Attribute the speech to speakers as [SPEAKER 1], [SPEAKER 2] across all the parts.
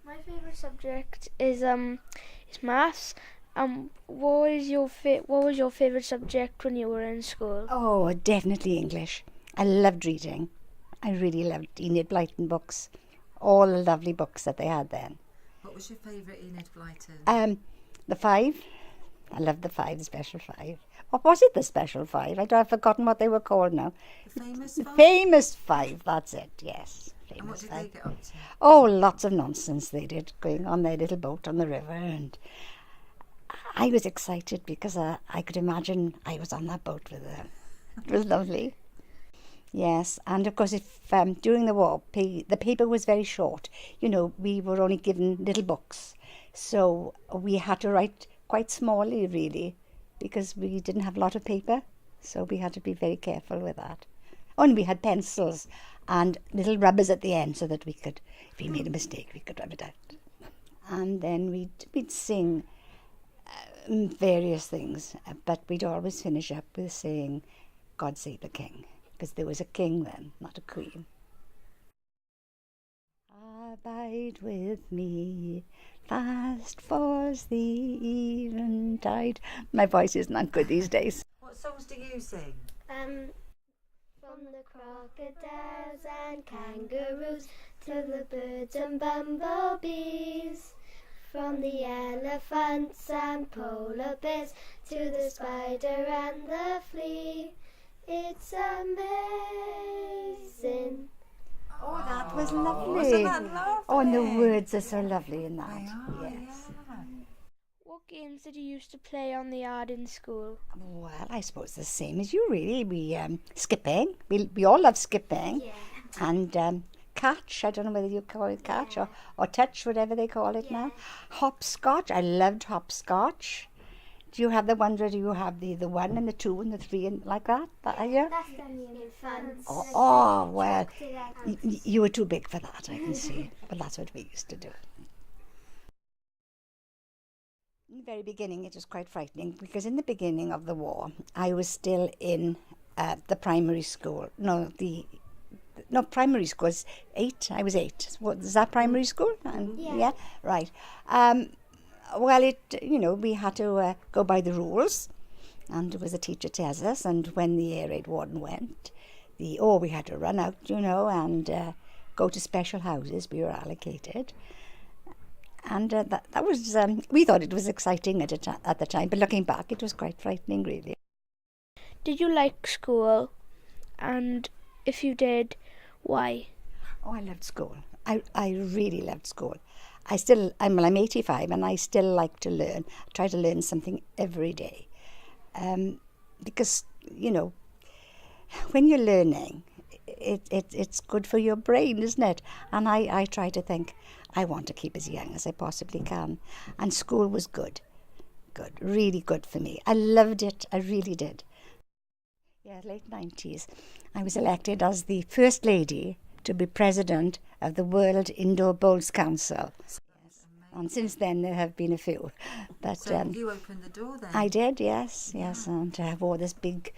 [SPEAKER 1] My favourite subject is maths. What was your favourite subject when you were in school?
[SPEAKER 2] Oh, definitely English. I loved reading. I really loved Enid Blyton books. All the lovely books that they had then.
[SPEAKER 3] What was your favourite Enid Blyton?
[SPEAKER 2] The Five. I loved the Five, the Special Five. What was it, the Special Five? I've forgotten what they were called now.
[SPEAKER 3] The Famous
[SPEAKER 2] The
[SPEAKER 3] Five?
[SPEAKER 2] Famous Five, that's it, yes. Famous
[SPEAKER 3] And what did
[SPEAKER 2] Five.
[SPEAKER 3] they get up to?
[SPEAKER 2] Oh, lots of nonsense they did, going on their little boat on the river. And I was excited because I could imagine I was on that boat with them. It was lovely. Yes, and of course, if during the war, the paper was very short. You know, we were only given little books. So we had to write quite smallly, really, because we didn't have a lot of paper. So we had to be very careful with that. Oh, and we had pencils and little rubbers at the end so that we could, if we made a mistake, we could rub it out. And then we'd sing various things, but we'd always finish up with saying, God Save the King, because there was a king then, not a queen. Abide with me, fast falls the eventide. My voice is not good these days.
[SPEAKER 3] What songs do you sing?
[SPEAKER 1] From the crocodiles and kangaroos to the birds and bumblebees, from the elephants and polar bears to the spider and the flea. It's amazing.
[SPEAKER 2] Oh, that was lovely.
[SPEAKER 3] Wasn't that lovely?
[SPEAKER 2] Oh, and the words are so lovely in that.
[SPEAKER 3] They are,
[SPEAKER 2] Yes.
[SPEAKER 3] yeah.
[SPEAKER 1] What games did you used to play on the yard in school?
[SPEAKER 2] Well, I suppose the same as you, really. We skipping. We all love skipping.
[SPEAKER 1] Yeah.
[SPEAKER 2] And catch. I don't know whether you call it catch or touch, whatever they call it now. Hopscotch. I loved hopscotch. Do you have the one where you have the 1 and the 2 and the 3 and like that? Yeah.
[SPEAKER 1] That's the fun.
[SPEAKER 2] Oh well, you were too big for that, I can see. But that's what we used to do. In the very beginning, it was quite frightening because in the beginning of the war, I was still in the primary school. No, primary school was 8. I was 8. Is that primary school? Yeah. Right. Well, we had to go by the rules, and it was a teacher tells us. And when the air raid warden went, we had to run out, and go to special houses. We were allocated. And that was, we thought it was exciting at the time, but looking back, it was quite frightening, really.
[SPEAKER 1] Did you like school? And if you did, why?
[SPEAKER 2] Oh, I loved school. I really loved school. I'm 85 and I still like to learn. I try to learn something every day. Because, when you're learning, it's good for your brain, isn't it? And I try to think, I want to keep as young as I possibly can. And school was good, really good for me. I loved it, I really did. Yeah, late 90s. I was elected as the first lady to be president of the World Indoor Bowls Council. Yes. And since then there have been a few. But
[SPEAKER 3] So you opened the door then?
[SPEAKER 2] I did, yes. And I wore this big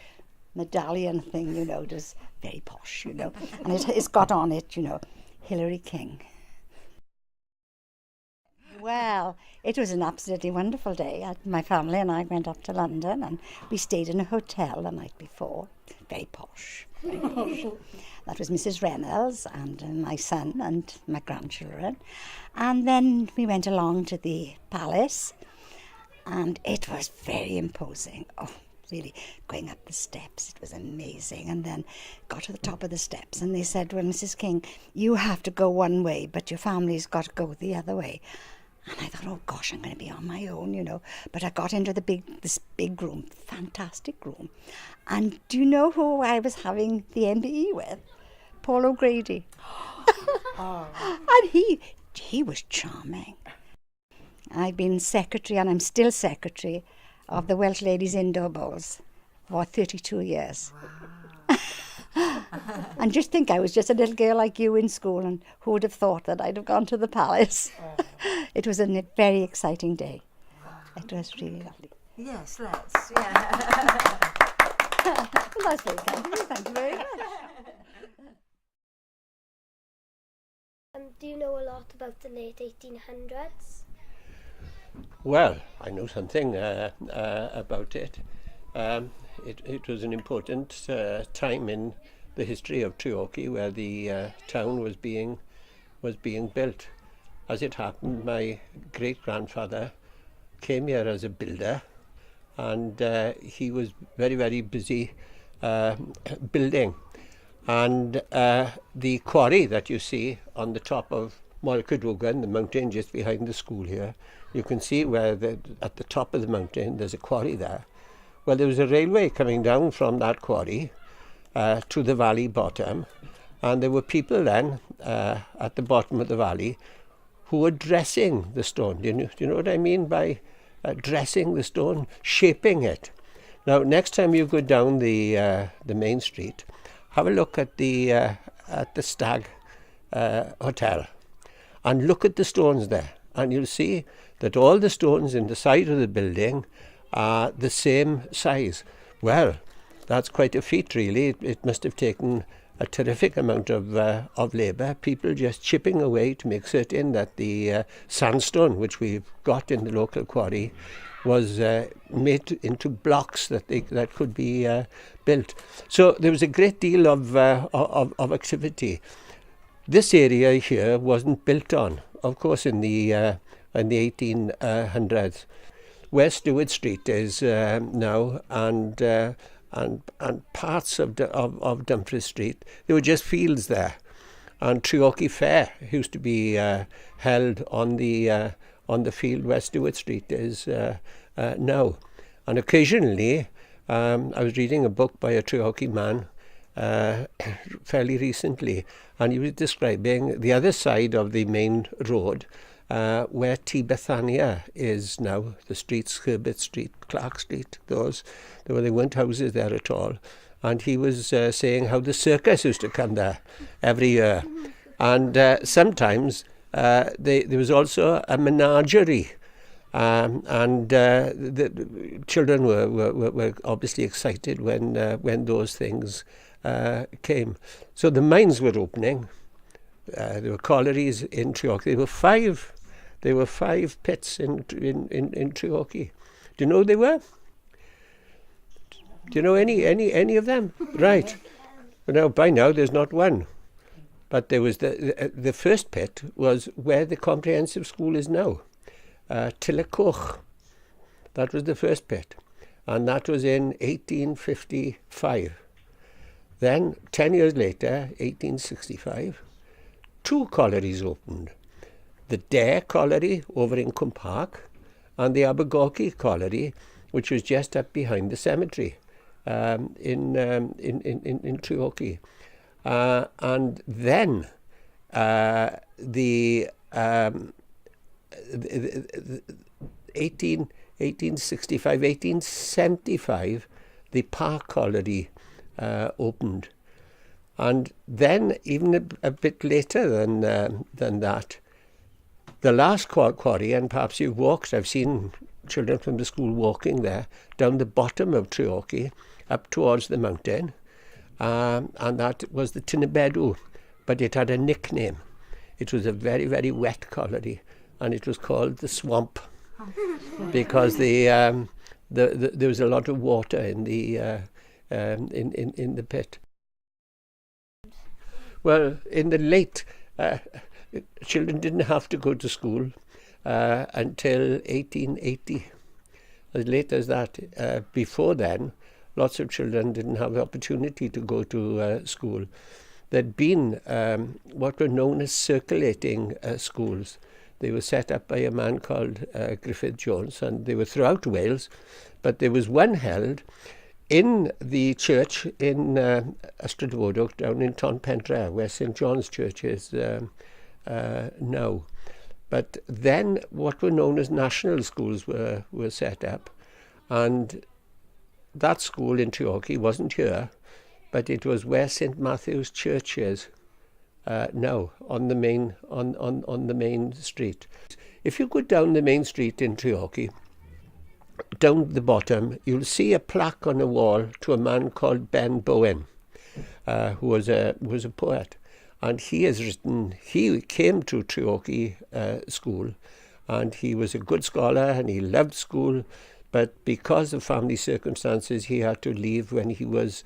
[SPEAKER 2] medallion thing, it was very posh, and it's got on it, Hillary King. Well, it was an absolutely wonderful day. My family and I went up to London and we stayed in a hotel the night before. Very posh, very posh. That was Mrs. Reynolds and my son and my grandchildren. And then we went along to the palace and it was very imposing. Oh, really, going up the steps, it was amazing. And then got to the top of the steps and they said, well, Mrs. King, you have to go one way, but your family's got to go the other way. And I thought, oh gosh, I'm going to be on my own, But I got into this big room, fantastic room. And do you know who I was having the MBE with? Paul O'Grady. And he was charming. I've been secretary, and I'm still secretary, of the Welsh Ladies Indoor Bowls for 32 years.
[SPEAKER 3] Wow.
[SPEAKER 2] And just think, I was just a little girl like you in school, and who would have thought that I'd have gone to the palace? It was a very exciting day.
[SPEAKER 3] Wow.
[SPEAKER 2] It was really lovely.
[SPEAKER 3] Yes, let's. Yeah.
[SPEAKER 2] Well, that's very kind of you. Thank you very much.
[SPEAKER 4] Do you know a lot about the late 1800s?
[SPEAKER 5] Well, I know something about it. It was an important time in the history of Treorchi, where the town was being built. As it happened, my great-grandfather came here as a builder, and he was very, very busy building. And the quarry that you see on the top of Molcadwogan, the mountain just behind the school here, you can see where at the top of the mountain there's a quarry there. Well, there was a railway coming down from that quarry to the valley bottom, and there were people then at the bottom of the valley who were dressing the stone. Do you know what I mean by dressing the stone, shaping it? Now, next time you go down the main street, have a look at the Stag Hotel and look at the stones there, and you'll see that all the stones in the side of the building are the same size. Well, that's quite a feat, really. It must have taken a terrific amount of labour, people just chipping away to make certain that the sandstone, which we've got in the local quarry, was made into blocks that could be built. So there was a great deal of activity. This area here wasn't built on, of course, in the 1800s. Where Stewart Street is now, and parts of Dumfries Street, there were just fields there. And Treorchi Fair used to be held on the field where Stewart Street is now. And occasionally, I was reading a book by a Treorchi man fairly recently, and he was describing the other side of the main road, where T. Bethania is now, the streets, Herbert Street, Clark Street, they weren't houses there at all. And he was saying how the circus used to come there every year. And sometimes there was also a menagerie. The children were obviously excited when those things came. So the mines were opening. There were collieries in Treorchi. There were five pits in Treorchi. Do you know they were? Do you know any of them? Right. Well, now by now there's not one. But there was the first pit was where the comprehensive school is now, Tillicoch. That was the first pit, and that was in 1855. Then 10 years later, 1865, two collieries opened. The Dare colliery over in Cwm Park, and the Abergorky colliery, which was just up behind the cemetery in Treorchi. And then the 1865, 1875, the Park colliery opened. And then, even a bit later than that, the last quarry, and perhaps you've walked, I've seen children from the school walking there, down the bottom of Treorchi, up towards the mountain, and that was the Tinnabedu, but it had a nickname. It was a very, very wet colliery, and it was called the Swamp, because there was a lot of water in the pit. Well, in the late, children didn't have to go to school until 1880. As late as that. Before then, lots of children didn't have the opportunity to go to school. There'd been what were known as circulating schools. They were set up by a man called Griffith Jones, and they were throughout Wales, but there was one held in the church in Ystrad Fodog, down in Tonpentre, where St John's Church is now. But then what were known as national schools were set up, and that school in Treorchi wasn't here, but it was where St Matthew's Church is now, on the main on the main street. If you go down the main street in Treorchi, down the bottom, you'll see a plaque on a wall to a man called Ben Bowen, who was a poet. And he has written, he came to Treorchi school, and he was a good scholar and he loved school, but because of family circumstances he had to leave when he was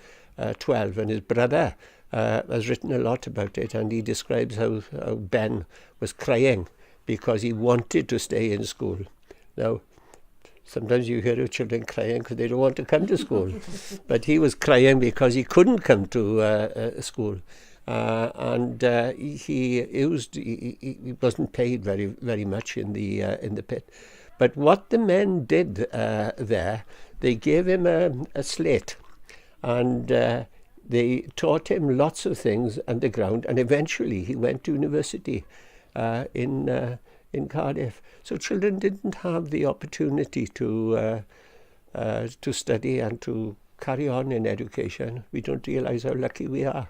[SPEAKER 5] 12, and his brother has written a lot about it, and he describes how Ben was crying because he wanted to stay in school. Now, sometimes you hear of children crying because they don't want to come to school, but he was crying because he couldn't come to school. He wasn't paid very much in the pit. But what the men did there, they gave him a slate, and they taught him lots of things underground, and eventually he went to university in Cardiff. So children didn't have the opportunity to study and to carry on in education. We don't realise how lucky we are.